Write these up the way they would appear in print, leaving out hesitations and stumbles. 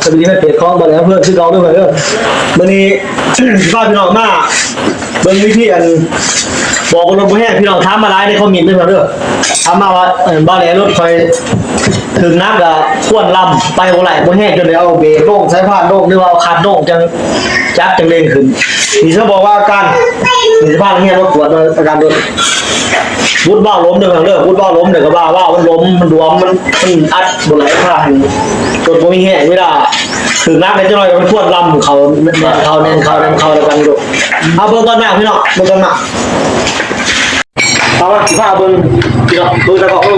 สวัสดีให้เพจคล้องมาแล้วเพื่อนชื่อเราด้วยเพื่อนวันนี้บ้านพี่น้องมาเบิ้งวิธีอันบอกรถบุแห้พี่น้องทำมาไลน์ในคอมเมนต์ด้วยเพื่อนทำมาว่าบ้านแล้วรถไฟถึงน้ำกับข้วนลำไปหัวไหล่บุแห้จนเดี๋ยวเอาเบรกโล่งสายพานโล่งหรือว่าคันโล่งจังจับจังเร่งขึ้นนี่เขาบอกว่าการมีสภาพเงี้ยรถปวดอาการโดนวุ้นบ้าล้มเดี๋ยวเลิกวุ้นบ้าล้มเดี๋ยวก็บ้าว่ามันล้มมันรวมมันอัดบนไหลพานจนผมมีแห้งไม่ได้ถึงน้ำในจะลอยมันท่วมลำเขาเน้นเขาแล้วกันดูเอาเบิ้งต้นหน้าพี่น้องเบิ้งต้นหน้าเอาว่าสิบห้าเบิ้งพี่น้องดูจะบอกเบิ้ง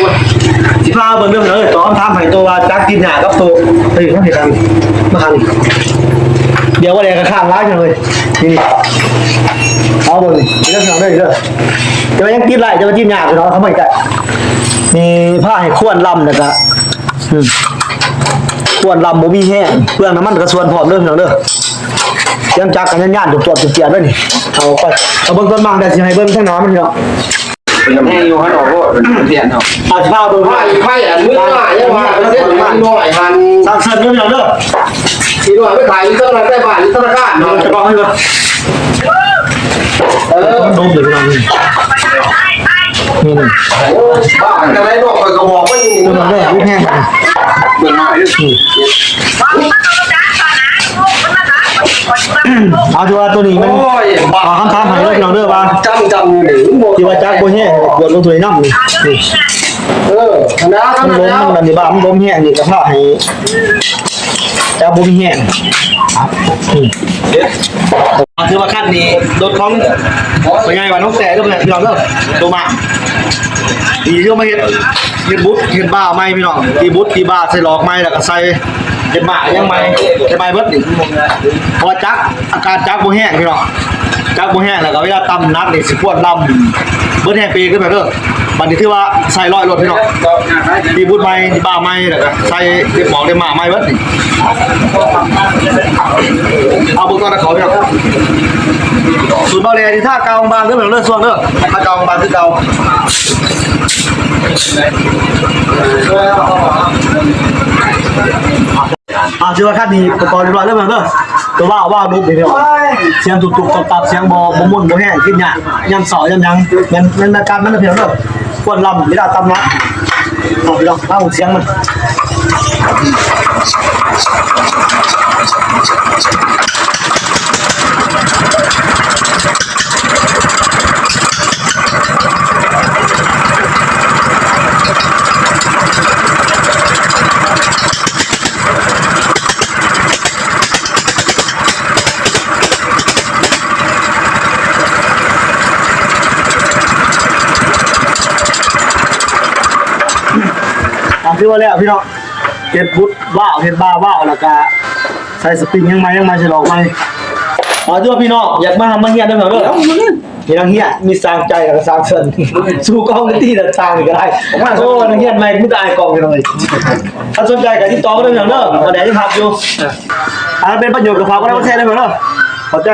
สิบห้าเบิ้งเรื่องเลยตอนทำให้ตัวจักกินหยากับตัวเฮ้ยเขาเห็นกันมาคันเดี๋ยวว่าแรงกระข้างร้ายจังเลยนี่เอาเบิ้งนี่เรื่องของเรื่องเลยจะยังกินไรจะมาจิ้มหยาพี่น้องเขาไม่ได้มีผ้าให้ข้วนลำนะครับส่วนลำโมบี้แห้งเปลืองน้ำมันกระส่วนพร้อมเรื่องเด้อยังจักกันย่านจุดตัวจุดเจียนด้วยนี่เอาไปเอาเบิ้งต้นมังแต่สิให้เบิ้งทั้งน้ำมันเนาะแห้งอยู่ฮันออกก็เสียนเนาะอาจจะพาเบิ้งไผ่อันมือว่ายังว่าเส้นมันน้อยหันสักเส้นเรื่องเด้อทีด้วยไม่ขายที่ตลาดได้บ้านที่ตลาดก้านเนาะจะบอกให้เบิ้งดมอยู่พี่น้องนี่บ้านอะไรนอกไปกระบอกไม่มีต้นมังเด้อแห้งเบิ่งหน่อยเอาดูว่าตัวนี้มันคำถามให้พี่น้องเด้อว่าจำอยู่หนึ่งที่ว่าจักโบแห้งบวชลงถุยน้ำนี่นะมันล้มมันนี่บ้ามันล้มแห้งนี่กระเพาะให้จักโบมีแห้งคือว่าขั้นนี้โดนของเป็นไงวะน้องแต่ก็เป็นพี่น้องเด้อตัวมาดีที่มาเห็นบุ๊เห็นบ้าไหมพี่น้องตีบุ๊ตีบ้าใส่หลอกไหมแล้วก็ใส่เห็นบ้ายังไหมใส่ใบเบิดนี่พอจักอาการจักโบแห้งพี่น้องจักโบแห้งแล้วก็เวลาตำนักนี่สิพวดลำเบิดแห้งปีขึ้นไปเด้อบัดนี้คือว่าใส่ร้อยรถพี่น้องตีบุ๊ไหมตีบ้าไหมแล้วก็ใส่เด็กหมอกเด็กหมาไหมเบิดนี่เอาบุกตอนเขาพี่น้องศูนย์บอลเลยที่ท่าเกาบางเรื่องเรื่องส่วนเด้อท่าเกาบางคือเกาชื่อว่าขั้นนี้ประกอบเรียบร้อยแล้วเด้อตัวว่าดูดีเดียวเสียงตุกตับเสียงบมุ่นบ่แห้งกินหยายันสอยันยังมันอาการมันเพียงเด้อควรลำไม่ได้ตำนะเอาไปลองเล่าเสียงมันคือว่าแล้วพี่น้องเก็บพุทธว่าวเห็ดบ้าว่าวแล้วก็ใส่สปริงยังไงจะหลอกไหมที่ว่าพี่น้องอยากมาทำมันเฮียได้ไหมเด้อมีนางเฮียมีสร้างใจกับสร้างเชิญสู้กล้องที่จะสร้างก็ได้โอ้นางเฮียไม่ไม่ได้กองกันเลยถ้าสนใจกับที่ต่อก็ได้เด้อมาแดดที่พับอยู่เป็นประโยชน์กับฝากก็ได้มาแชร์ได้ไหมเด้อขอบใจ